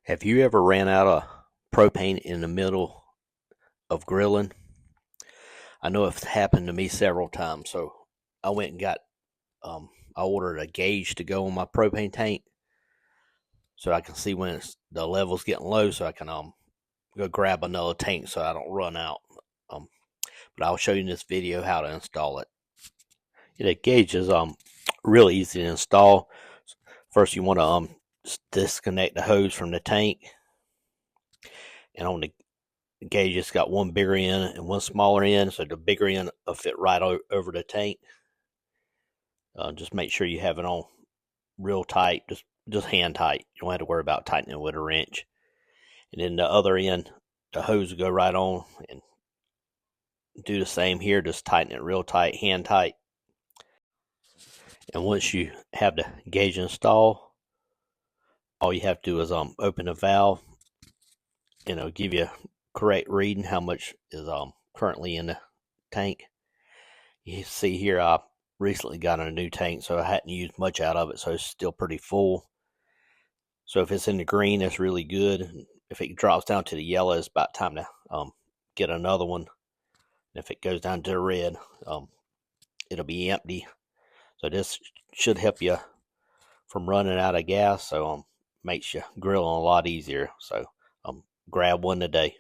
Have you ever ran out of propane in the middle of grilling? I know it's happened to me several times, so I went and got I ordered a gauge to go on my propane tank so I can see when the level's getting low, so I can go grab another tank so I don't run out. Um, but I'll show you in this video how to install it. The gauge is really easy to install. First, you want to disconnect the hose from the tank, and on the gauge it's got one bigger end and one smaller end, so the bigger end will fit right over the tank. Just make sure you have it on real tight, just hand tight. You don't have to worry about tightening it with a wrench. And then the other end, the hose will go right on, and do the same here. Just tighten it real tight, hand tight. And once you have the gauge installed, all you have to do is open the valve, and it'll give you a correct reading how much is currently in the tank. You see here, I recently got a new tank, so I hadn't used much out of it, so it's still pretty full. So if it's in the green, that's really good. If it drops down to the yellow, it's about time to get another one. And if it goes down to the red, it'll be empty. So this should help you from running out of gas. So makes you grilling a lot easier. So grab one today.